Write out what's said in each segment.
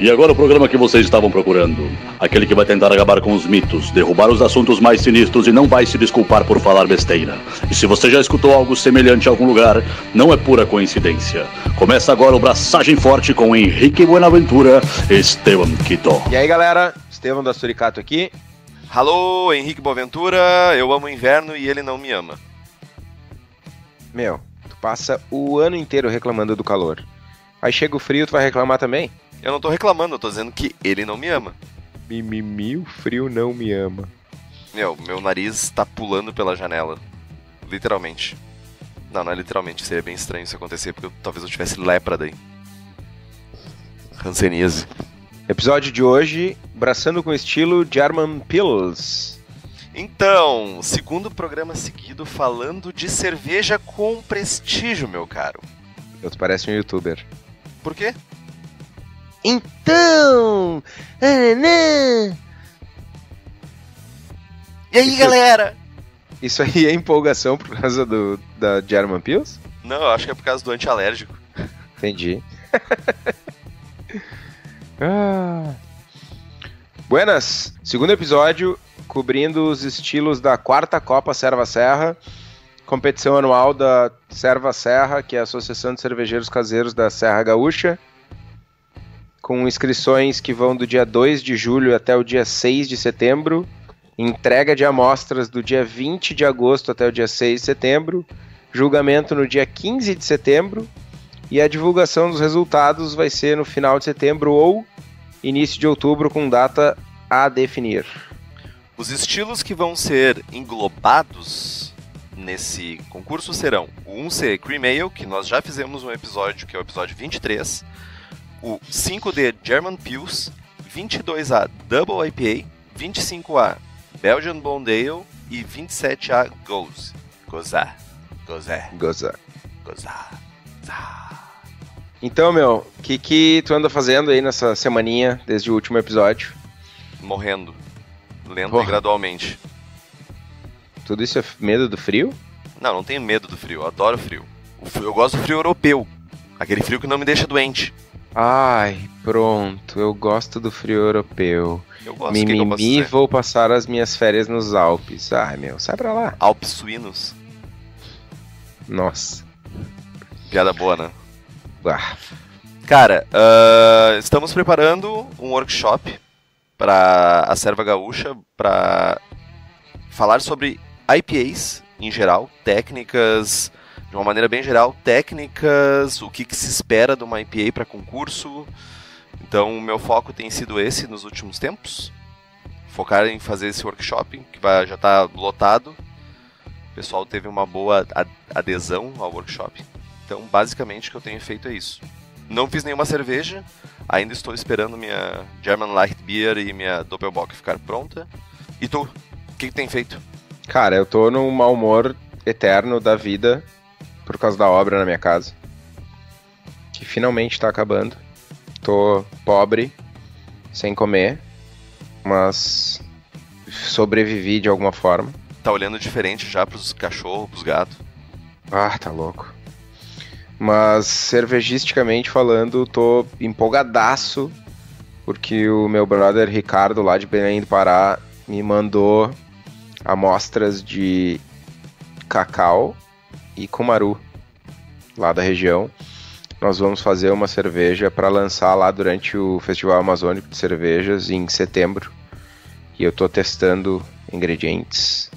E agora o programa que vocês estavam procurando. Aquele que vai tentar acabar com os mitos, derrubar os assuntos mais sinistros e não vai se desculpar por falar besteira. E se você já escutou algo semelhante em algum lugar, não é pura coincidência. Começa agora o Braçagem Forte com Henrique Buenaventura e Esteban Quito. E aí galera, Esteban da Suricato aqui. Alô, Henrique Boaventura, eu amo o inverno e ele não me ama. Meu, tu passa o ano inteiro reclamando do calor. Aí chega o frio, tu vai reclamar também? Eu não tô reclamando, eu tô dizendo que ele não me ama. Mimimi, o frio não me ama. Meu nariz tá pulando pela janela. Literalmente. Não é literalmente, seria bem estranho isso acontecer, porque talvez eu tivesse lepra daí. Hanseníase. Episódio de hoje, braçando com estilo German Pils. Então, segundo programa seguido falando de cerveja com prestígio, meu caro. Tu parece um youtuber. Por quê? Então! E aí, galera? Isso aí é empolgação por causa da German Pils? Não, eu acho que é por causa do antialérgico. Entendi. Buenas! Segundo episódio, cobrindo os estilos da 4ª Copa Serva Serra, competição anual da Serva Serra, que é a Associação de Cervejeiros Caseiros da Serra Gaúcha, com inscrições que vão do dia 2 de julho até o dia 6 de setembro, entrega de amostras do dia 20 de agosto até o dia 6 de setembro, julgamento no dia 15 de setembro, e a divulgação dos resultados vai ser no final de setembro ou início de outubro, com data a definir. Os estilos que vão ser englobados nesse concurso serão o 1C Cream Ale, que nós já fizemos um episódio, que é o episódio 23, o 5D German Pils, 22A Double IPA, 25A Belgian Blonde Ale e 27A Goze. Gozar. Então, meu, o que tu anda fazendo aí nessa semaninha, desde o último episódio? Morrendo. Lento Porra. e gradualmente. Tudo isso é medo do frio? Não tenho medo do frio, eu adoro frio. Eu gosto do frio europeu. Aquele frio que não me deixa doente. Ai, pronto, eu gosto do frio europeu. Eu gosto. Mimimi, vou passar as minhas férias nos Alpes. Ai, meu, sai pra lá. Alpes suínos. Nossa. Piada boa, né? Ah. Cara, estamos preparando um workshop para a Serva Gaúcha para falar sobre IPAs em geral, técnicas, de uma maneira bem geral, técnicas, o que se espera de uma IPA para concurso. Então, o meu foco tem sido esse nos últimos tempos. Focar em fazer esse workshop, que já está lotado. O pessoal teve uma boa adesão ao workshop. Então, basicamente, o que eu tenho feito é isso. Não fiz nenhuma cerveja, ainda estou esperando minha German Light Beer e minha Doppelbock ficar pronta. E tu? O que tem feito? Cara, eu tô num mau humor eterno da vida por causa da obra na minha casa, que finalmente tá acabando. Tô pobre, sem comer, mas sobrevivi de alguma forma. Tá olhando diferente já pros cachorros, pros gatos? Ah, tá louco. Mas cervegisticamente falando, tô empolgadaço, porque o meu brother Ricardo, lá de Belém do Pará, me mandou amostras de cacau e cumaru, lá da região. Nós vamos fazer uma cerveja para lançar lá durante o Festival Amazônico de Cervejas em setembro. E eu tô testando ingredientes.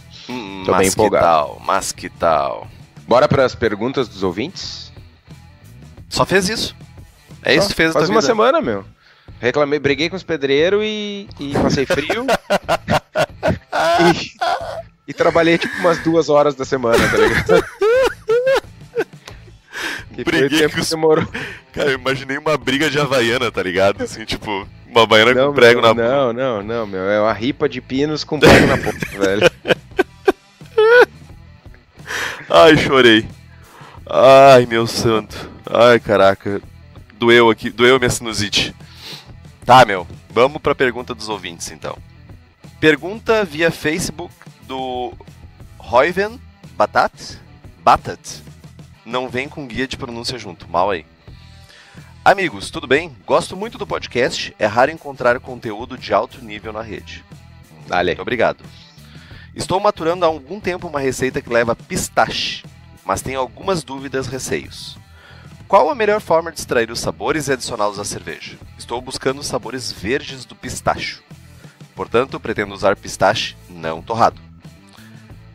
Tô bem empolgado. Mas que tal? Bora para as perguntas dos ouvintes? Só fez isso. É isso que fez a tua Faz uma vida. semana, meu. Reclamei, briguei com os pedreiros e passei frio. e trabalhei tipo umas 2 horas da semana, tá ligado? Que Briguei com os... demorou. Cara, eu imaginei uma briga de Havaiana, tá ligado? Assim, tipo, uma Havaiana Não, com prego meu, na... Não, meu. É uma ripa de pinos com prego na ponta, velho. Ai, chorei. Ai, meu santo. Ai, caraca. Doeu aqui, doeu a minha sinusite. Tá, meu. Vamos pra pergunta dos ouvintes, então. Pergunta via Facebook do Royven Batat. Não vem com guia de pronúncia junto. Mal aí. Amigos, tudo bem? Gosto muito do podcast, é raro encontrar conteúdo de alto nível na rede. Dale. Muito obrigado. Estou maturando há algum tempo uma receita que leva pistache, mas tenho algumas dúvidas e receios. Qual a melhor forma de extrair os sabores e adicioná-los à cerveja? Estou buscando os sabores verdes do pistacho. Portanto, pretendo usar pistache não torrado.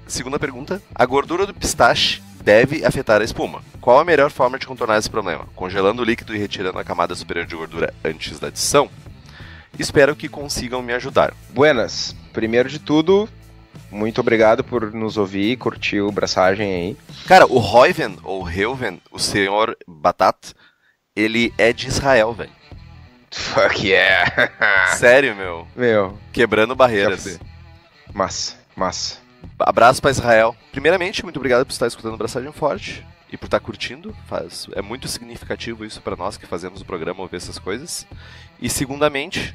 Segunda pergunta. A gordura do pistache deve afetar a espuma. Qual a melhor forma de contornar esse problema? Congelando o líquido e retirando a camada superior de gordura antes da adição? Espero que consigam me ajudar. Buenas. Primeiro de tudo, muito obrigado por nos ouvir e curtir o Braçagem aí. Cara, o Reuven, ou Reuven, o senhor Batat, ele é de Israel, velho. Fuck yeah. Sério, meu. Meu. Quebrando barreiras. Massa. Abraço pra Israel. Primeiramente, muito obrigado por estar escutando o Braçagem Forte e por estar curtindo. É muito significativo isso pra nós que fazemos o programa ouvir essas coisas. E segundamente,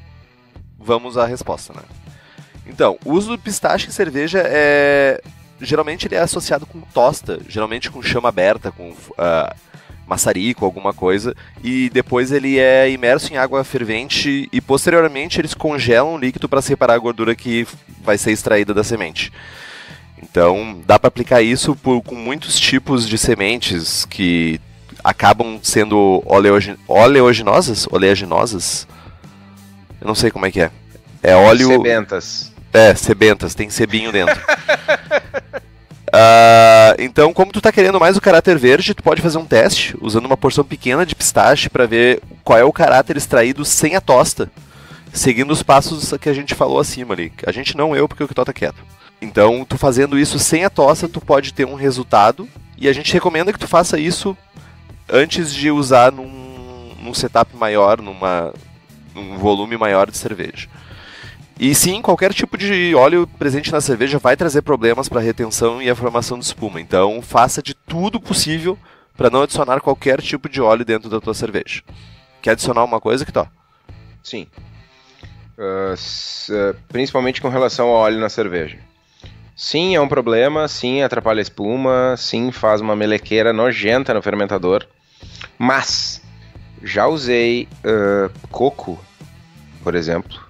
vamos à resposta, né? Então, o uso do pistache em cerveja geralmente ele é associado com tosta, geralmente com chama aberta, com maçarico, alguma coisa, e depois ele é imerso em água fervente e posteriormente eles congelam o líquido para separar a gordura que vai ser extraída da semente. Então, dá para aplicar isso com muitos tipos de sementes que acabam sendo oleaginosas? Eu não sei como é que é. É óleo... Sebentas. Sebentas, tem sebinho dentro. Então, como tu tá querendo mais o caráter verde, tu pode fazer um teste usando uma porção pequena de pistache para ver qual é o caráter extraído sem a tosta, seguindo os passos que a gente falou acima ali. A gente não, eu, porque o Kitó tá quieto. Então, tu fazendo isso sem a tosta, tu pode ter um resultado, e a gente recomenda que tu faça isso antes de usar num setup maior, num volume maior de cerveja. E sim, qualquer tipo de óleo presente na cerveja vai trazer problemas para a retenção e a formação de espuma. Então, faça de tudo possível para não adicionar qualquer tipo de óleo dentro da tua cerveja. Quer adicionar uma coisa, Kitó? Sim. Principalmente com relação ao óleo na cerveja. Sim, é um problema. Sim, atrapalha a espuma. Sim, faz uma melequeira nojenta no fermentador. Mas, já usei coco, por exemplo.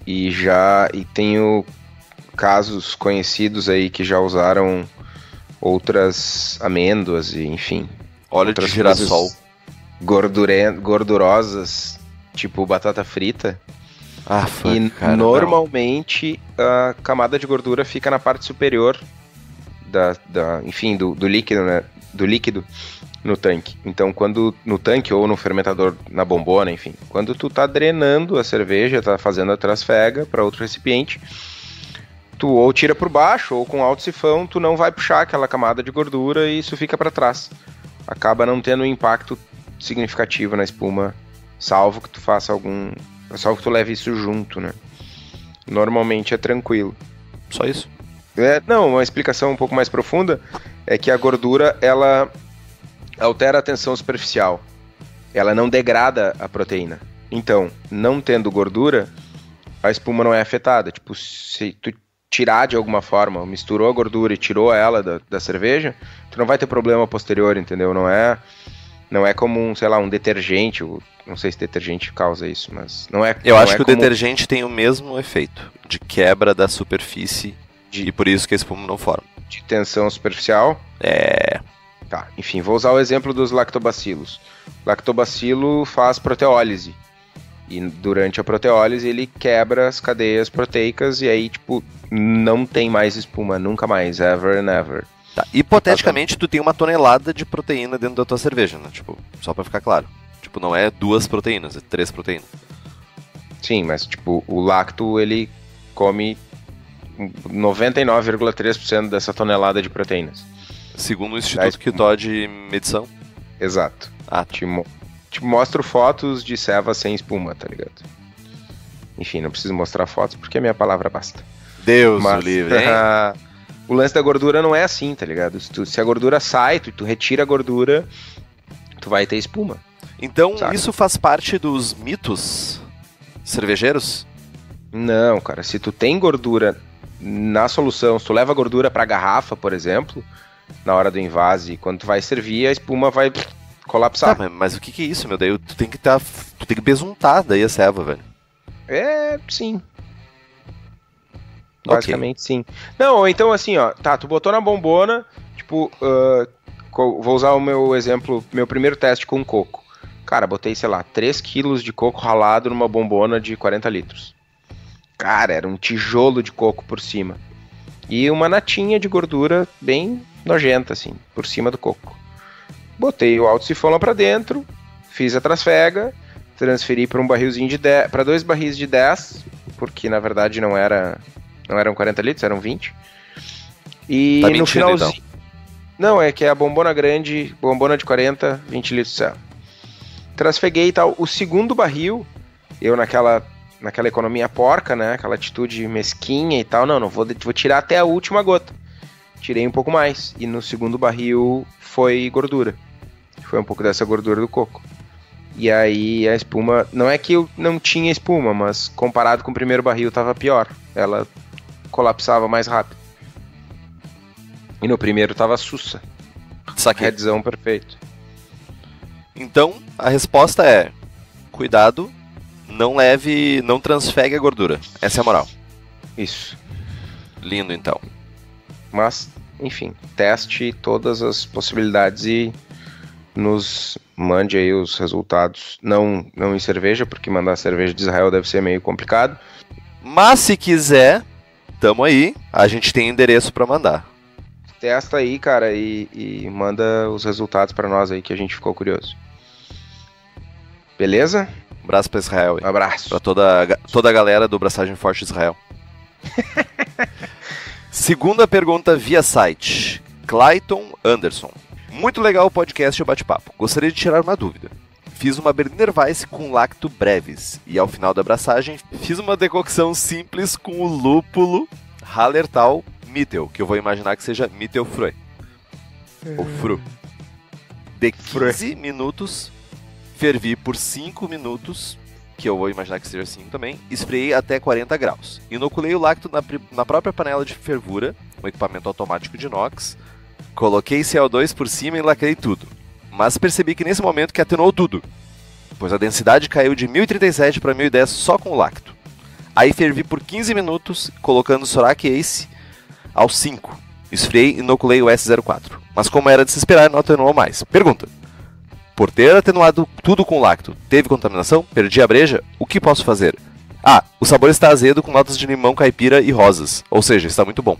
E tenho casos conhecidos aí que já usaram outras amêndoas e enfim. Óleo de girassol. Gordurosas, tipo batata frita. Normalmente a camada de gordura fica na parte superior do líquido, né? Do líquido no tanque. Então, quando no tanque ou no fermentador na bombona, enfim, quando tu tá drenando a cerveja, tá fazendo a trasfega para outro recipiente, tu ou tira por baixo ou com alto sifão, tu não vai puxar aquela camada de gordura e isso fica para trás. Acaba não tendo um impacto significativo na espuma, salvo que tu leve isso junto, né? Normalmente é tranquilo. Só isso? Não, uma explicação um pouco mais profunda é que a gordura, ela altera a tensão superficial. Ela não degrada a proteína. Então, não tendo gordura, a espuma não é afetada. Tipo, se tu tirar de alguma forma, misturou a gordura e tirou ela da cerveja, tu não vai ter problema posterior, entendeu? Não é como um detergente. Não sei se detergente causa isso, mas não é. Eu acho que o detergente tem o mesmo efeito de quebra da superfície e por isso que a espuma não forma. De tensão superficial? Tá, enfim, vou usar o exemplo dos lactobacilos. Lactobacilo faz proteólise. E durante a proteólise ele quebra as cadeias proteicas e aí, tipo, não tem mais espuma, nunca mais, ever and ever. Tá, hipoteticamente, tu tem 1 tonelada de proteína dentro da tua cerveja, né? Tipo, só pra ficar claro. Tipo, não é 2 proteínas, é 3 proteínas. Sim, mas, tipo, o lacto, ele come 99,3% dessa tonelada de proteínas. Segundo o Instituto Kitó de Medição? Exato. Te mostro fotos de ceva sem espuma, tá ligado? Enfim, não preciso mostrar fotos porque a minha palavra basta. Deus o livre, hein? O lance da gordura não é assim, tá ligado? Se a gordura sai, tu retira a gordura, tu vai ter espuma. Então, isso faz parte dos mitos cervejeiros? Não, cara. Se tu tem gordura na solução, se tu leva gordura pra garrafa, por exemplo, na hora do invase, quando tu vai servir, a espuma vai colapsar. Tá, mas o que é isso, meu? Daí tu tem que besuntar daí a ceva, velho. Sim. Basicamente, sim. Não, ou então assim, ó, tá, tu botou na bombona, tipo, vou usar o meu exemplo, meu primeiro teste com coco. Cara, botei, sei lá, 3 quilos de coco ralado numa bombona de 40 litros. Cara, era um tijolo de coco por cima. E uma natinha de gordura bem nojenta, assim, por cima do coco. Botei o alto sifão lá pra dentro, fiz a trasfega, transferi para um barrilzinho de 10, para 2 barris de 10, porque na verdade não eram 40 litros, eram 20. E tá no finalzinho. Então. Não, é que é a bombona grande, bombona de 40, 20 litros de céu. Trasfeguei e tal. O segundo barril, eu naquela economia porca, né? Aquela atitude mesquinha e tal. Não vou tirar até a última gota. Tirei um pouco mais. E no segundo barril foi gordura. Foi um pouco dessa gordura do coco. E aí a espuma... Não é que eu não tinha espuma, mas comparado com o primeiro barril tava pior. Ela colapsava mais rápido. E no primeiro tava sussa. Saquei. Redzão perfeito. Então, a resposta é... Cuidado, não transfegue a gordura. Essa é a moral. Isso. Lindo, então. Mas, enfim, teste todas as possibilidades e nos mande aí os resultados. Não em cerveja, porque mandar cerveja de Israel deve ser meio complicado. Mas se quiser, tamo aí. A gente tem endereço pra mandar. Testa aí, cara, e manda os resultados pra nós aí, que a gente ficou curioso. Beleza? Um abraço pra Israel. Um abraço. Pra toda a galera do Braçagem Forte Israel. Segunda pergunta via site. Clayton Anderson. Muito legal o podcast e o bate-papo. Gostaria de tirar uma dúvida. Fiz uma Berliner Weisse com lacto brevis e ao final da abraçagem fiz uma decocção simples com o lúpulo Hallertau Mittel, que eu vou imaginar que seja Mittelfreu. Ou Fru. De 15 minutos, fervi por 5 minutos, que eu vou imaginar que seja 5 também, esfriei até 40 graus. Inoculei o lacto na própria panela de fervura, um equipamento automático de inox, coloquei CO2 por cima e lacrei tudo. Mas percebi que nesse momento que atenuou tudo, pois a densidade caiu de 1037 para 1010 só com o lacto. Aí fervi por 15 minutos, colocando o Soraki Ace aos 5. Esfriei e inoculei o S04. Mas como era de se esperar, não atenuou mais. Pergunta. Por ter atenuado tudo com lacto, teve contaminação? Perdi a breja? O que posso fazer? O sabor está azedo com notas de limão, caipira e rosas. Ou seja, está muito bom.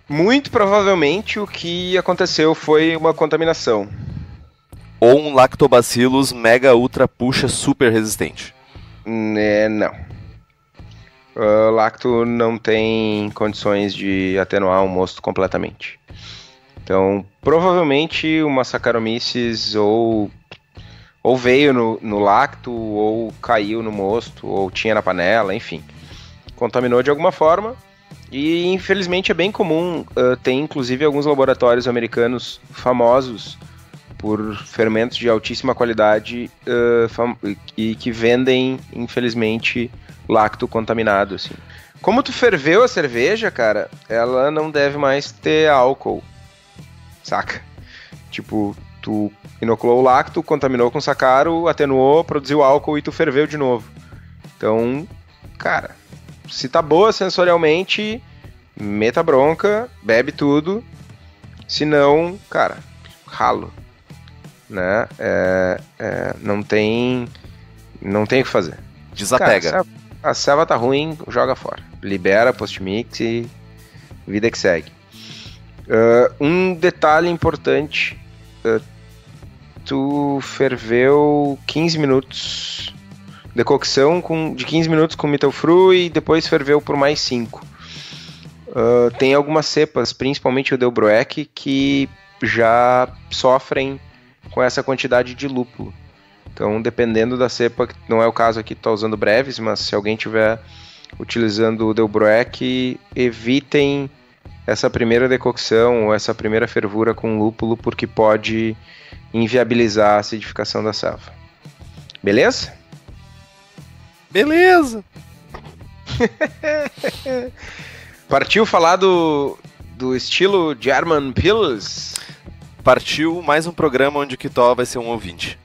Muito provavelmente o que aconteceu foi uma contaminação. Ou um Lactobacillus mega ultra puxa super resistente. Não. O lacto não tem condições de atenuar um mosto completamente. Então, provavelmente uma Saccharomyces ou veio no lacto, ou caiu no mosto, ou tinha na panela, enfim. Contaminou de alguma forma. E infelizmente é bem comum, tem inclusive alguns laboratórios americanos famosos por fermentos de altíssima qualidade e que vendem, infelizmente, lacto contaminado, assim. Como tu ferveu a cerveja, cara, ela não deve mais ter álcool, saca? Tipo, tu inoculou o lacto, contaminou com sacaro, atenuou, produziu álcool e tu ferveu de novo. Então, cara, se tá boa sensorialmente, meta bronca, bebe tudo. Se não, cara, ralo, né? Não tem o que fazer. Desapega. Cara, a ceva tá ruim, joga fora. Libera post-mix e vida que segue. Um detalhe importante, tu ferveu 15 minutos, decocção de 15 minutos com Mittelfreu e depois ferveu por mais 5. Tem algumas cepas, principalmente o Delbrueck, que já sofrem com essa quantidade de lúpulo. Então, dependendo da cepa, não é o caso aqui, tu tá usando breves, mas se alguém estiver utilizando o Delbrueck, evitem essa primeira decocção ou essa primeira fervura com lúpulo, porque pode inviabilizar a acidificação da ceva. Beleza? Beleza! Partiu falar do estilo German Pils? Partiu mais um programa onde o Kitó vai ser um ouvinte.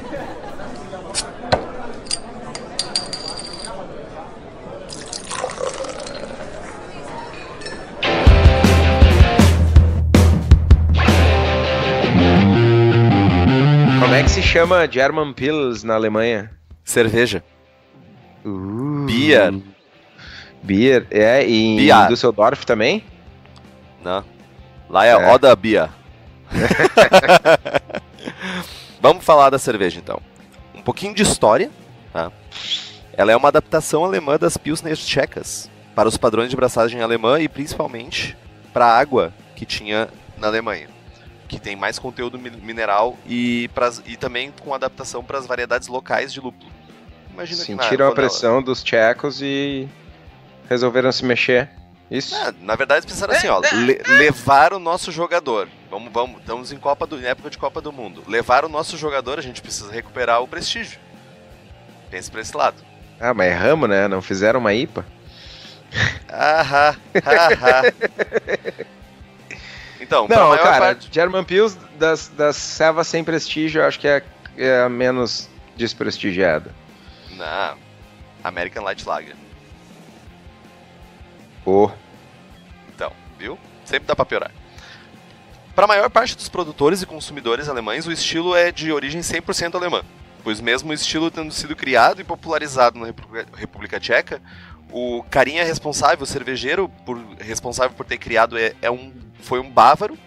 Como é que se chama German Pils na Alemanha? Cerveja. Beer. Beer, e em Düsseldorf também? Não. Lá é Oda Bier. Vamos falar da cerveja então. Um pouquinho de história. Tá? Ela é uma adaptação alemã das Pilsners tchecas para os padrões de braçagem alemã e principalmente para a água que tinha na Alemanha, que tem mais conteúdo mineral e também com adaptação para as variedades locais de lúpulo. Imagina sentiram a pressão dos tchecos e resolveram se mexer. Isso? Na verdade, pensaram assim, ó, levar o nosso jogador. Vamos, estamos em época de Copa do Mundo. Levar o nosso jogador, a gente precisa recuperar o prestígio. Pense pra esse lado. Ah, mas erramos, né? Não fizeram uma IPA? Então, não, cara, German Pils das servas sem prestígio, eu acho que é a menos desprestigiada. Não, American Light Lager. Então, viu? Sempre dá pra piorar. Para a maior parte dos produtores e consumidores alemães, o estilo é de origem 100% alemã, pois mesmo o estilo tendo sido criado e popularizado na República Tcheca, o carinha responsável, o cervejeiro responsável por ter criado foi um bávaro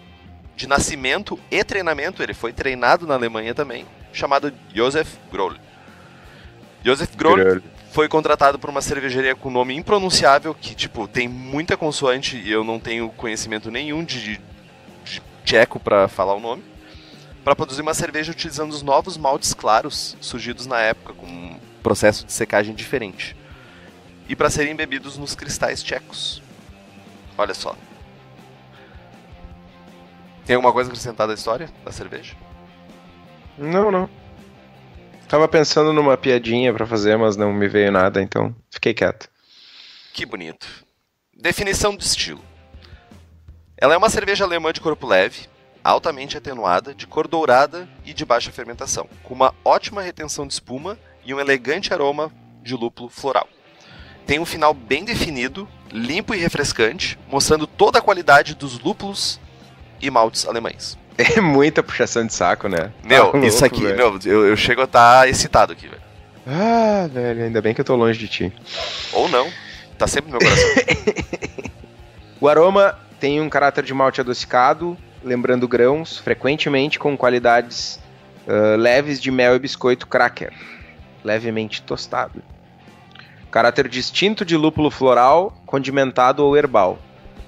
de nascimento e treinamento, ele foi treinado na Alemanha também, chamado Josef Groll. Josef Groll foi contratado por uma cervejaria com nome impronunciável, que, tipo, tem muita consoante e eu não tenho conhecimento nenhum de tcheco para falar o nome, para produzir uma cerveja utilizando os novos maltes claros surgidos na época, com um processo de secagem diferente, e para serem bebidos nos cristais tchecos. Olha só. Tem alguma coisa acrescentada à história da cerveja? Não. Tava pensando numa piadinha pra fazer, mas não me veio nada, então fiquei quieto. Que bonito. Definição de estilo. Ela é uma cerveja alemã de corpo leve, altamente atenuada, de cor dourada e de baixa fermentação, com uma ótima retenção de espuma e um elegante aroma de lúpulo floral. Tem um final bem definido, limpo e refrescante, mostrando toda a qualidade dos lúpulos e maltes alemães. É muita puxação de saco, né? Meu, isso aqui, velho. Eu chego a estar excitado aqui, velho. Ah, velho, ainda bem que eu tô longe de ti. Ou não, tá sempre no meu coração. O aroma tem um caráter de malte adocicado, lembrando grãos, frequentemente com qualidades leves de mel e biscoito cracker, levemente tostado. Caráter distinto de lúpulo floral, condimentado ou herbal.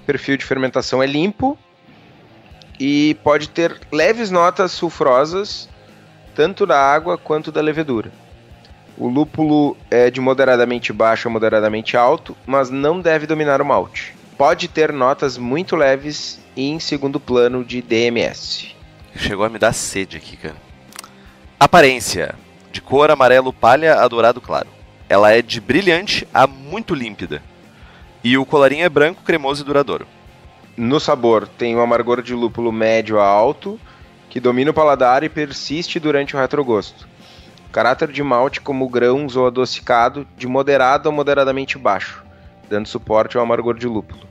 Perfil de fermentação é limpo e pode ter leves notas sulfurosas, tanto da água quanto da levedura. O lúpulo é de moderadamente baixo a moderadamente alto, mas não deve dominar o malte. Pode ter notas muito leves e em segundo plano de DMS. Chegou a me dar sede aqui, cara. Aparência. De cor amarelo palha a dourado claro. Ela é de brilhante a muito límpida. E o colarinho é branco, cremoso e duradouro. No sabor, tem um amargor de lúpulo médio a alto, que domina o paladar e persiste durante o retrogosto. Caráter de malte como grãos ou adocicado, de moderado a moderadamente baixo, dando suporte ao amargor de lúpulo.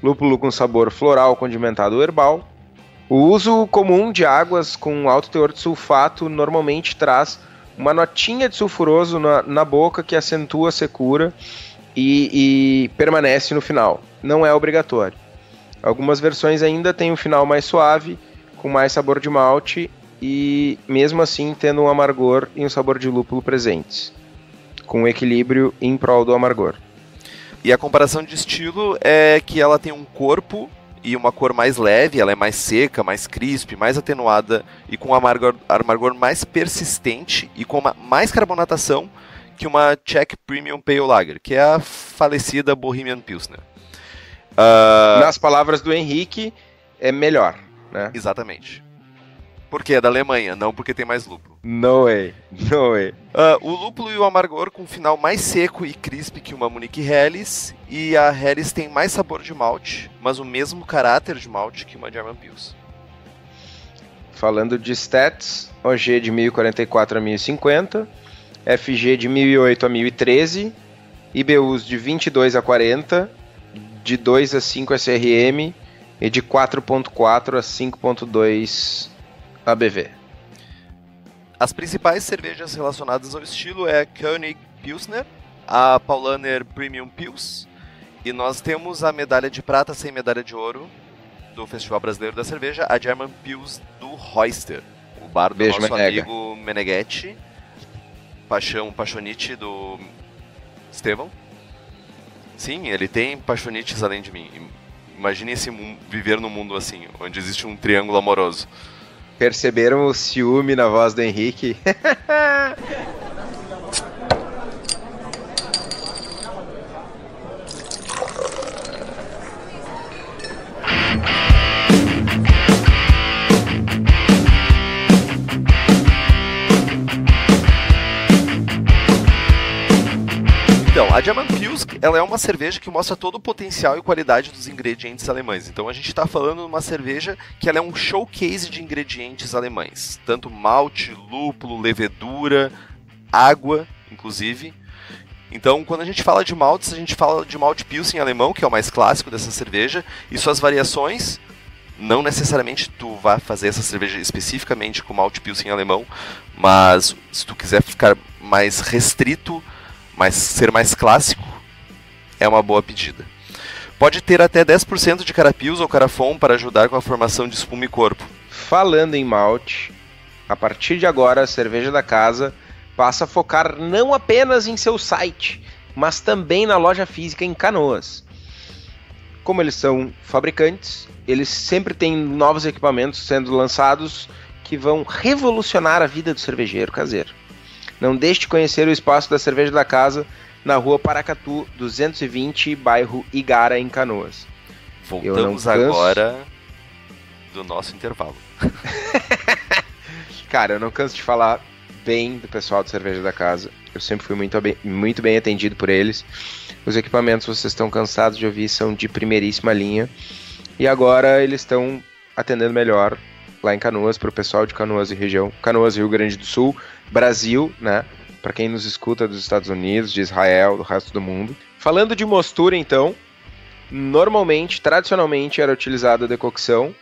Lúpulo com sabor floral, condimentado ou herbal. O uso comum de águas com alto teor de sulfato normalmente traz uma notinha de sulfuroso na boca que acentua a secura e permanece no final. Não é obrigatório. Algumas versões ainda têm um final mais suave, com mais sabor de malte e mesmo assim tendo um amargor e um sabor de lúpulo presentes, com um equilíbrio em prol do amargor. E a comparação de estilo é que ela tem um corpo e uma cor mais leve, ela é mais seca, mais crisp, mais atenuada e com um amargor mais persistente e com mais carbonatação que uma Czech Premium Pale Lager, que é a falecida Bohemian Pilsner. Nas palavras do Henrique, é melhor, né? Exatamente. Porque é da Alemanha, não porque tem mais lúpulo. No way. O lúpulo e o amargor com um final mais seco e crisp que uma Munich Helles, e a Helles tem mais sabor de malte, mas o mesmo caráter de malte que uma German Pils. Falando de stats, OG de 1044 a 1050, FG de 1008 a 1013, IBUs de 22 a 40, de 2 a 5 SRM e de 4.4 a 5.2 ABV. As principais cervejas relacionadas ao estilo é a König Pilsner, a Paulaner Premium Pils, e nós temos a medalha de prata sem medalha de ouro do Festival Brasileiro da Cerveja, a German Pils do Royster, o bar do Beijo, nosso Menega. amigo Meneghetti, paixonite do Estevão. Sim, ele tem paixonites além de mim. Imagine viver num mundo assim, onde existe um triângulo amoroso. Perceberam o ciúme na voz do Henrique? Então, a German Pils, ela é uma cerveja que mostra todo o potencial e qualidade dos ingredientes alemães. Então a gente está falando de uma cerveja que ela é um showcase de ingredientes alemães. Tanto malte, lúpulo, levedura, água, inclusive. Então, quando a gente fala de maltes, a gente fala de malte Pilsen alemão, que é o mais clássico dessa cerveja, e suas variações. Não necessariamente tu vai fazer essa cerveja especificamente com malte Pilsen alemão, mas se tu quiser ficar mais restrito, mas ser mais clássico, é uma boa pedida. Pode ter até 10% de carapils ou carafon para ajudar com a formação de espuma e corpo. Falando em malte, a partir de agora a Cerveja da Casa passa a focar não apenas em seu site, mas também na loja física em Canoas. Como eles são fabricantes, eles sempre têm novos equipamentos sendo lançados que vão revolucionar a vida do cervejeiro caseiro. Não deixe de conhecer o espaço da Cerveja da Casa na rua Paracatu 220, bairro Igara, em Canoas. Voltamos agora do nosso intervalo. Cara, eu não canso de falar bem do pessoal da Cerveja da Casa. Eu sempre fui muito bem atendido por eles. Os equipamentos, vocês estão cansados de ouvir, são de primeiríssima linha. E agora eles estão atendendo melhor lá em Canoas, para o pessoal de Canoas e região. Canoas, Rio Grande do Sul, Brasil, né? Para quem nos escuta dos Estados Unidos, de Israel, do resto do mundo. Falando de mostura, então, normalmente, tradicionalmente, era utilizada a decocção,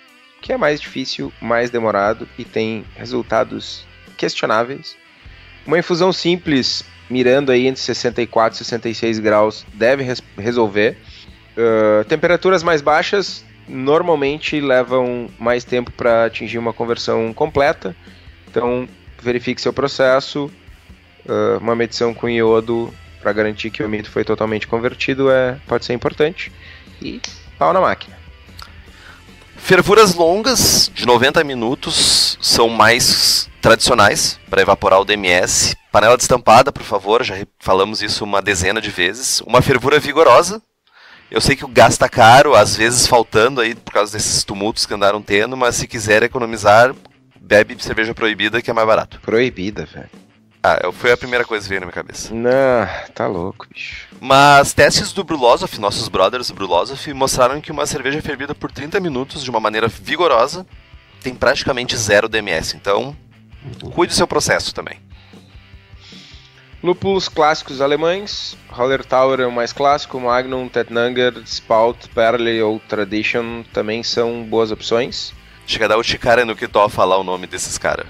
que é mais difícil, mais demorado e tem resultados questionáveis. Uma infusão simples, mirando aí entre 64 e 66 graus, deve resolver. Temperaturas mais baixas normalmente levam mais tempo para atingir uma conversão completa. Então, verifique seu processo. Uma medição com iodo para garantir que o mito foi totalmente convertido pode ser importante. E pau na máquina. Fervuras longas, de 90 minutos, são mais tradicionais para evaporar o DMS. Panela destampada, por favor, já falamos isso uma dezena de vezes. Uma fervura vigorosa. Eu sei que o gás está caro, às vezes faltando aí por causa desses tumultos que andaram tendo, mas se quiser economizar, bebe cerveja proibida que é mais barato. Proibida, velho. Foi a primeira coisa que veio na minha cabeça. Não, tá louco, bicho. Mas testes do Brulosoph, nossos brothers do Brulosoph, mostraram que uma cerveja fervida por 30 minutos de uma maneira vigorosa tem praticamente zero DMS. Então, cuide do seu processo também. Lúpulos clássicos alemães. Hallertauer é o mais clássico. Magnum, Tettnanger, Spout, Perle ou Tradition também são boas opções. Chega a dar o ticara no que dó falar o nome desses caras.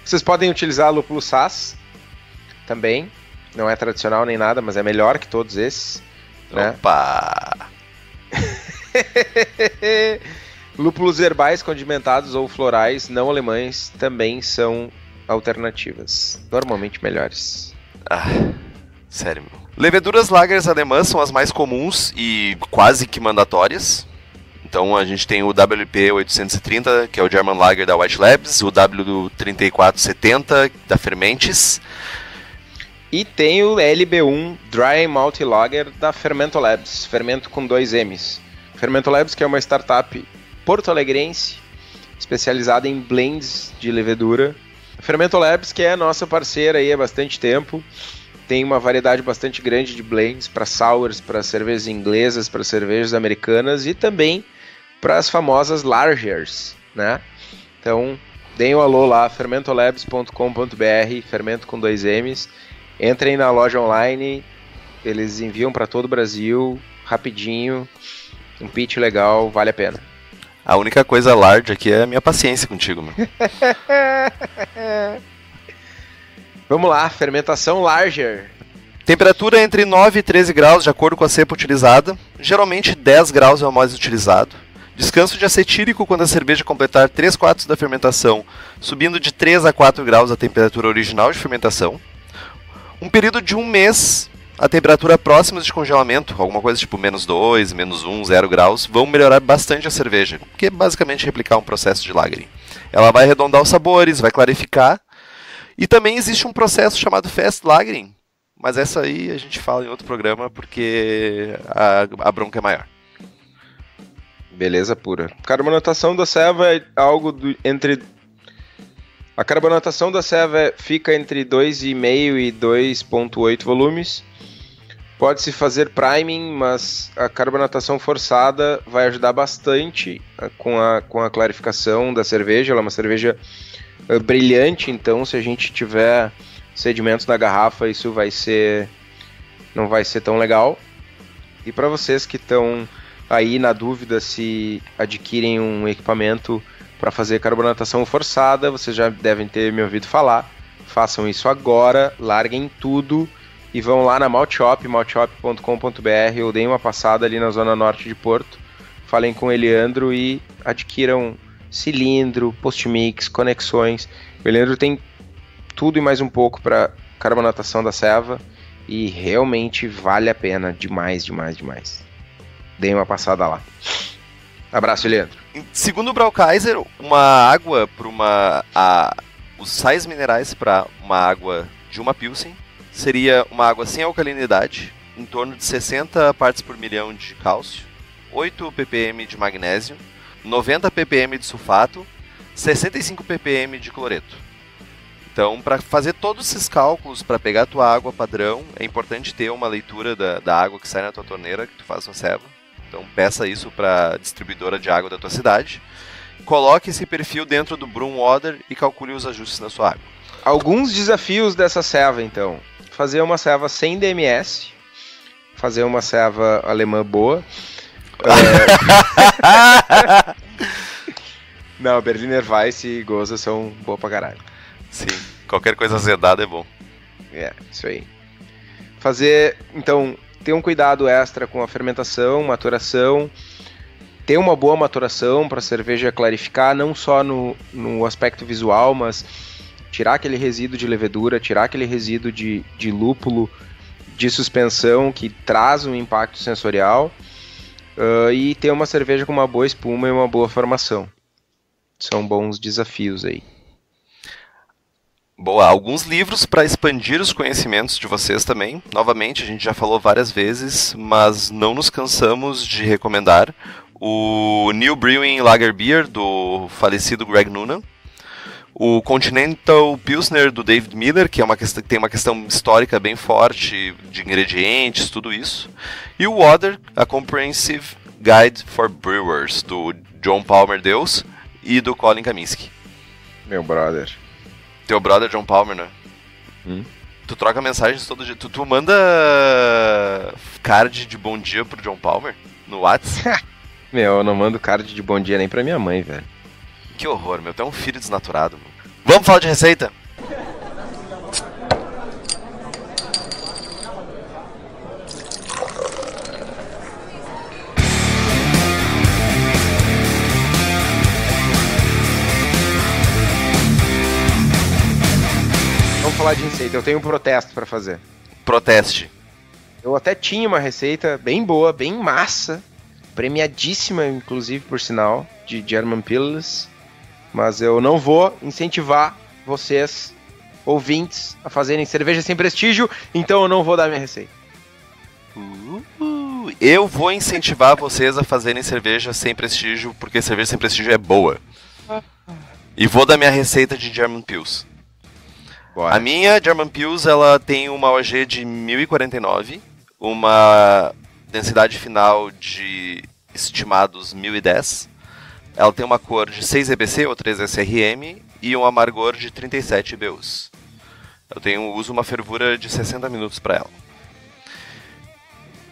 Vocês podem utilizar lúpulo Saaz também. Não é tradicional nem nada, mas é melhor que todos esses. Opa! Né? Lúpulos herbais condimentados ou florais não alemães também são alternativas. Normalmente melhores. Sério, meu. Leveduras lagers alemãs são as mais comuns e quase que mandatórias. Então a gente tem o WP 830, que é o German Lager da White Labs, o W3470 da Fermentes. E tem o LB1 Dry Malt Lager da Fermento Labs, fermento com 2 M's. Fermento Labs, que é uma startup porto-alegrense, especializada em blends de levedura. Fermento Labs, que é nossa parceira aí há bastante tempo, tem uma variedade bastante grande de blends para sours, para cervejas inglesas, para cervejas americanas e também para as famosas lagers, né? Então, deem um alô lá, fermentolabs.com.br, fermento com 2 M's. Entrem na loja online, eles enviam para todo o Brasil, rapidinho, um pitch legal, vale a pena. A única coisa large aqui é a minha paciência contigo, mano. Vamos lá, fermentação larger. Temperatura entre 9 e 13 graus, de acordo com a cepa utilizada. Geralmente 10 graus é o mais utilizado. Descanso de acetílico quando a cerveja completar 3/4 da fermentação, subindo de 3 a 4 graus a temperatura original de fermentação. Um período de 1 mês, a temperatura próxima de congelamento, alguma coisa tipo -2, -1, 0 graus, vão melhorar bastante a cerveja, que é basicamente replicar um processo de lagering. Ela vai arredondar os sabores, vai clarificar. E também existe um processo chamado fast lagering, mas essa aí a gente fala em outro programa porque a bronca é maior. Beleza pura. Carbonatação da ceva é algo entre... A carbonatação da ceva fica entre 2,5 e 2,8 volumes. Pode-se fazer priming, mas a carbonatação forçada vai ajudar bastante com a clarificação da cerveja. Ela é uma cerveja brilhante, então se a gente tiver sedimentos na garrafa, isso não vai ser tão legal. E para vocês que estão aí na dúvida se adquirem um equipamento para fazer carbonatação forçada, vocês já devem ter me ouvido falar. Façam isso agora, larguem tudo e vão lá na Malt Shop, maltshop.com.br, ou deem uma passada ali na zona norte de Porto. Falem com o Eliandro e adquiram cilindro, post-mix, conexões. O Eliandro tem tudo e mais um pouco para carbonatação da ceva e realmente vale a pena demais, demais, demais. Deem uma passada lá. Abraço, Eliandro. Segundo o Braukaiser, uma água para os sais minerais para uma água de uma Pilsen seria uma água sem alcalinidade, em torno de 60 partes por milhão de cálcio, 8 ppm de magnésio, 90 ppm de sulfato, 65 ppm de cloreto. Então, para fazer todos esses cálculos, para pegar a tua água padrão, é importante ter uma leitura da água que sai na tua torneira, que tu faz na ceva. Então, peça isso para a distribuidora de água da tua cidade. Coloque esse perfil dentro do Brewwater e calcule os ajustes na sua água. Alguns desafios dessa ceva, então. Fazer uma ceva sem DMS. Fazer uma ceva alemã boa. Não, Berliner Weiss e Goza são boa pra caralho. Sim, qualquer coisa azedada é bom. Isso aí. Fazer, então, ter um cuidado extra com a fermentação, maturação. Ter uma boa maturação para a cerveja clarificar, não só no aspecto visual, mas tirar aquele resíduo de levedura, tirar aquele resíduo de lúpulo, de suspensão que traz um impacto sensorial, e ter uma cerveja com uma boa espuma e uma boa formação. São bons desafios aí. Boa, alguns livros para expandir os conhecimentos de vocês também. Novamente, a gente já falou várias vezes, mas não nos cansamos de recomendar o New Brewing Lager Beer, do falecido Greg Noonan, o Continental Pilsner, do David Miller, que tem uma questão histórica bem forte, de ingredientes, tudo isso, e o Water, A Comprehensive Guide for Brewers, do John Palmer Deus e do Colin Kaminsky. Meu brother. Teu brother John Palmer, né? Tu troca mensagens todo dia. Tu manda card de bom dia pro John Palmer no WhatsApp? Meu, eu não mando card de bom dia nem pra minha mãe, velho. Que horror, meu. Tu é um filho desnaturado, mano. Vamos falar de receita? Vamos falar de receita. Eu tenho um protesto pra fazer. Proteste. Eu até tinha uma receita bem boa, bem massa, premiadíssima, inclusive, por sinal, de German Pils, mas eu não vou incentivar vocês, ouvintes, a fazerem cerveja sem prestígio, então eu não vou dar minha receita. Eu vou incentivar vocês a fazerem cerveja sem prestígio, porque cerveja sem prestígio é boa. E vou dar minha receita de German Pils. Bora. A minha German Pils, ela tem uma OG de 1049, uma densidade final de estimados 1010, Ela tem uma cor de 6 EBC ou 3 SRM e um amargor de 37 IBUs. Uso uma fervura de 60 minutos para ela.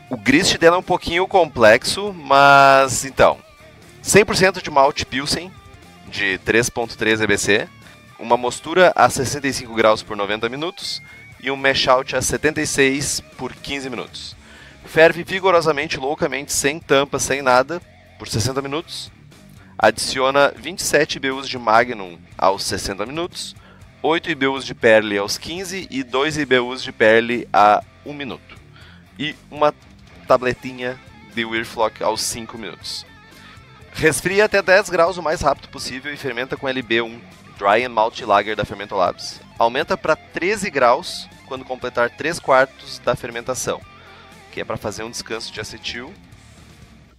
O grist dela é um pouquinho complexo, mas então, 100% de malte Pilsen de 3.3 EBC, uma mostura a 65 graus por 90 minutos e um mash out a 76 por 15 minutos. Ferve vigorosamente, loucamente, sem tampa, sem nada, por 60 minutos. Adiciona 27 IBUs de Magnum aos 60 minutos, 8 IBUs de Perle aos 15 e 2 IBUs de Perle a 1 minuto. E uma tabletinha de Weirflock aos 5 minutos. Resfria até 10 graus o mais rápido possível e fermenta com LB1, Dry and Malt Lager da Fermentolabs. Aumenta para 13 graus quando completar 3/4 da fermentação, que é para fazer um descanso de acetil,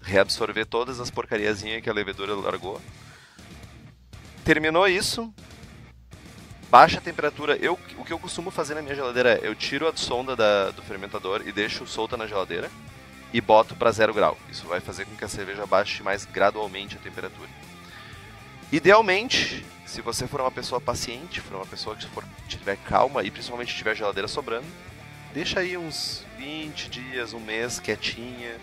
reabsorver todas as porcariazinhas que a levedura largou. Terminou isso, baixa a temperatura. O que eu costumo fazer na minha geladeira é eu tiro a sonda do fermentador e deixo solta na geladeira e boto para 0 grau. Isso vai fazer com que a cerveja baixe mais gradualmente a temperatura. Idealmente, se você for uma pessoa paciente, for uma pessoa que tiver calma e principalmente tiver geladeira sobrando, deixa aí uns 20 dias, um mês quietinha,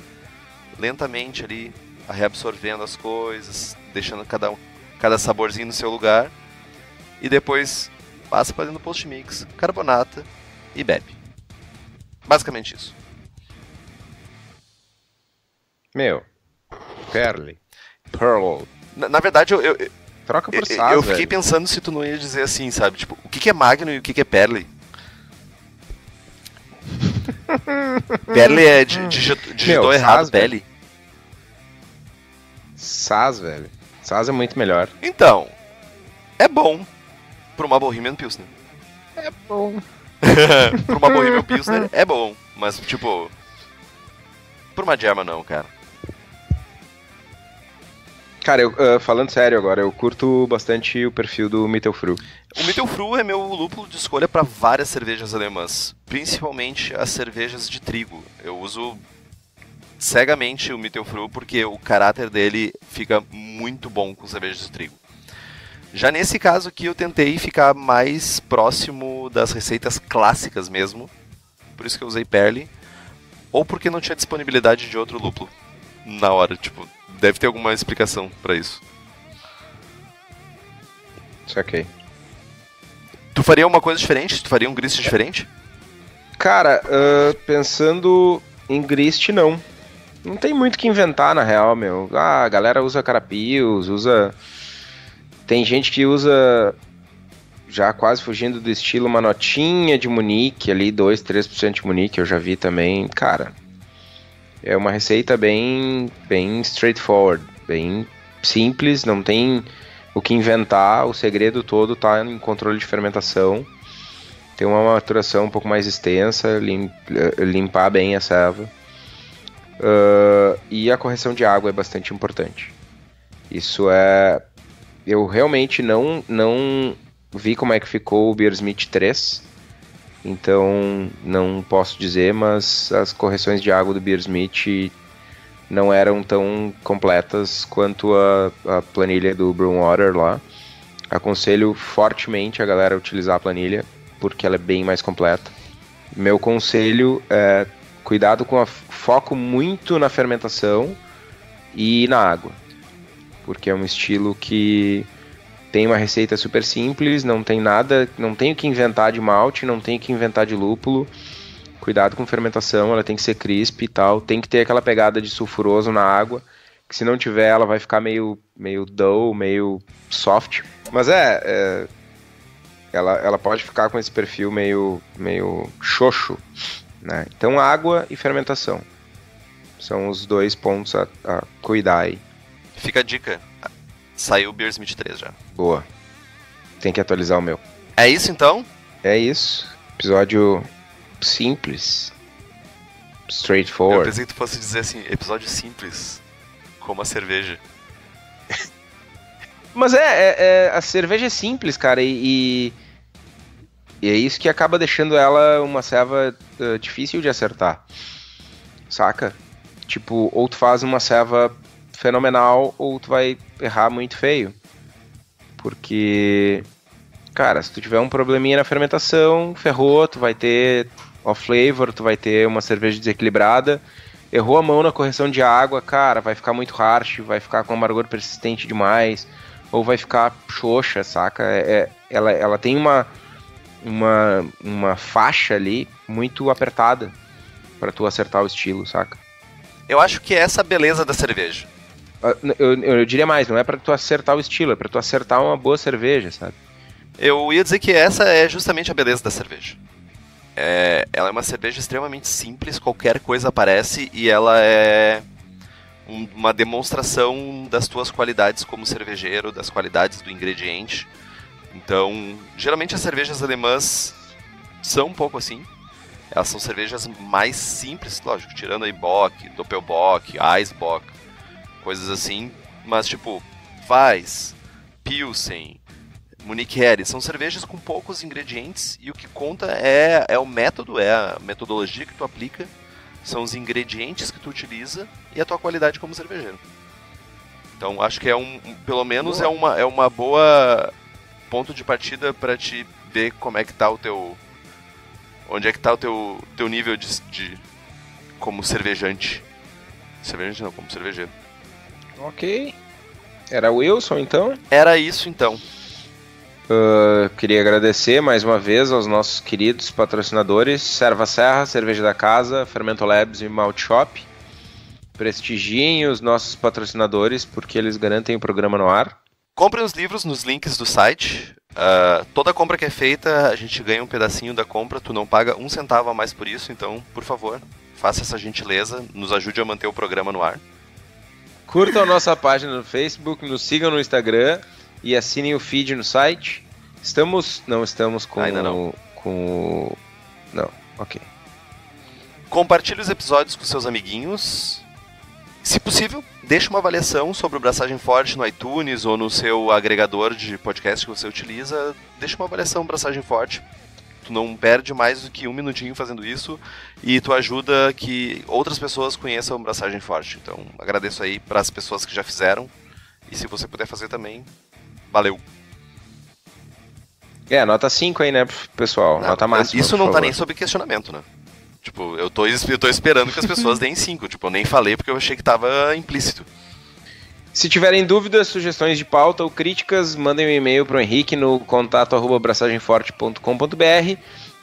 lentamente ali, reabsorvendo as coisas, deixando cada saborzinho no seu lugar, e depois passa para dentro do post-mix, carbonata e bebe. Basicamente isso. Perle. Pearl. Na verdade, troca por Saz, eu fiquei pensando se tu não ia dizer assim, sabe? Tipo, o que é Magnum e o que é Perle? Perle é digitou errado, Saz, Perle. Saz, velho. Saz é muito melhor. Então, é bom pra uma Bohemian Pilsner. É bom. Pra uma Bohemian Pilsner é bom, mas tipo, pra uma German não, cara. Cara, falando sério agora, eu curto bastante o perfil do Mittelfru. O Mittelfru é meu lúpulo de escolha para várias cervejas alemãs, principalmente as cervejas de trigo. Eu uso cegamente o Mittelfru porque o caráter dele fica muito bom com cervejas de trigo. Já nesse caso aqui eu tentei ficar mais próximo das receitas clássicas mesmo, por isso que eu usei Perle, ou porque não tinha disponibilidade de outro lúpulo na hora, tipo... Deve ter alguma explicação pra isso. Saquei. Tu faria uma coisa diferente? Tu faria um grist diferente? Cara, pensando em grist, não. Não tem muito o que inventar, na real, meu. A galera usa carapios, usa... Tem gente que usa, já quase fugindo do estilo, uma notinha de Munique ali, 2, 3% de Munique, eu já vi também. Cara... É uma receita bem straightforward, bem simples, não tem o que inventar, o segredo todo está em controle de fermentação, tem uma maturação um pouco mais extensa, limpar bem a serva, e a correção de água é bastante importante. Isso é... Eu realmente não vi como é que ficou o Beersmith 3, então não posso dizer, mas as correções de água do Beersmith não eram tão completas quanto a planilha do Brewwater lá. Aconselho fortemente a galera a utilizar a planilha, porque ela é bem mais completa. Meu conselho é cuidado com foco muito na fermentação e na água, porque é um estilo que tem uma receita super simples, não tem nada, não tem o que inventar de malte, não tem o que inventar de lúpulo. Cuidado com fermentação, ela tem que ser crisp e tal, tem que ter aquela pegada de sulfuroso na água, que se não tiver ela vai ficar meio dull, meio soft. Mas ela pode ficar com esse perfil meio xoxo, né? Então água e fermentação são os 2 pontos a cuidar aí. Fica a dica. Saiu o Beersmith 3 já. Boa. Tem que atualizar o meu. É isso então? É isso. Episódio simples. Straightforward. Eu pensei que tu fosse dizer assim, episódio simples. Como a cerveja. Mas a cerveja é simples, cara. E é isso que acaba deixando ela uma ceva difícil de acertar. Saca? Tipo, ou tu faz uma ceva fenomenal ou tu vai errar muito feio. Porque, cara, se tu tiver um probleminha na fermentação, ferrou, tu vai ter off-flavor, tu vai ter uma cerveja desequilibrada. Errou a mão na correção de água, cara, vai ficar muito harsh, vai ficar com amargor persistente demais, ou vai ficar xoxa, saca? Ela tem uma faixa ali muito apertada pra tu acertar o estilo, saca? Eu acho que é essa a beleza da cerveja. Eu diria mais, não é pra tu acertar o estilo, é pra tu acertar uma boa cerveja, sabe? Eu ia dizer que essa é justamente a beleza da cerveja. Ela é uma cerveja extremamente simples, qualquer coisa aparece e ela é uma demonstração das tuas qualidades como cervejeiro, das qualidades do ingrediente. Então, geralmente as cervejas alemãs são um pouco assim. Elas são cervejas mais simples, lógico, tirando aí Bock, Doppelbock, Eisbock, coisas assim. Mas tipo, Weiss, Pilsen, Munich Helles, são cervejas com poucos ingredientes e o que conta é o método, é a metodologia que tu aplica, são os ingredientes que tu utiliza e a tua qualidade como cervejeiro. Então acho que pelo menos é uma boa ponto de partida para te ver como é que tá o teu... Onde é que tá o teu nível de como cervejante. Cervejante não, como cervejeiro. Ok. Era o Wilson, então? Era isso, então. Queria agradecer mais uma vez aos nossos queridos patrocinadores Serva Serra, Cerveja da Casa, Fermento Labs e Malt Shop. Prestigiem os nossos patrocinadores porque eles garantem o programa no ar. Comprem os livros nos links do site. Toda compra que é feita, a gente ganha um pedacinho da compra. Tu não paga um centavo a mais por isso, então, por favor, faça essa gentileza, nos ajude a manter o programa no ar. Curtam a nossa página no Facebook, nos sigam no Instagram e assinem o feed no site. Não estamos com... Ainda não. Não, ok. Compartilhe os episódios com seus amiguinhos. Se possível, deixe uma avaliação sobre o Braçagem Forte no iTunes ou no seu agregador de podcast que você utiliza. Deixe uma avaliação Braçagem Forte. Tu não perde mais do que um minutinho fazendo isso e tu ajuda que outras pessoas conheçam o Braçagem Forte. Então, agradeço aí para as pessoas que já fizeram e se você puder fazer também, valeu. Nota 5 aí, né, pessoal? Nota máxima. Isso não tá nem sob questionamento, né? Tipo, eu tô esperando que as pessoas deem 5. Tipo, eu nem falei porque eu achei que tava implícito. Se tiverem dúvidas, sugestões de pauta ou críticas, mandem um e-mail pro Henrique no contato@braçagemforte.com.br.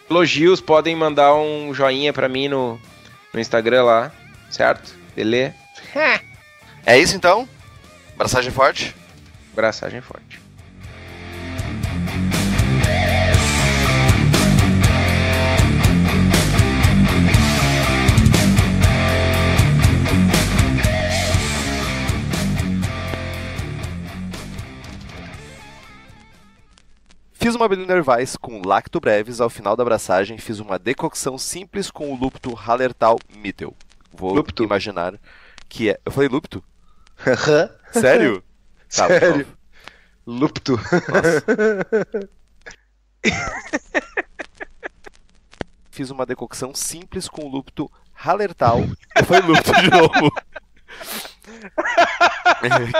Elogios, podem mandar um joinha pra mim no Instagram lá, certo? Beleza? É isso então? Braçagem Forte? Braçagem Forte. Fiz uma Berliner Weiss com Lacto Brevis. Ao final da abraçagem, fiz uma decocção simples com o lúpulo Hallertau Mittel. Vou imaginar que é... Eu falei lúpulo? Sério? Sério? Tá, lúpulo. Fiz uma decocção simples com o lúpulo Hallertau. Eu falei lúpulo de novo.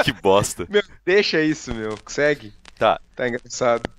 Que bosta. Meu, deixa isso, meu. Segue. Tá. Tá engraçado.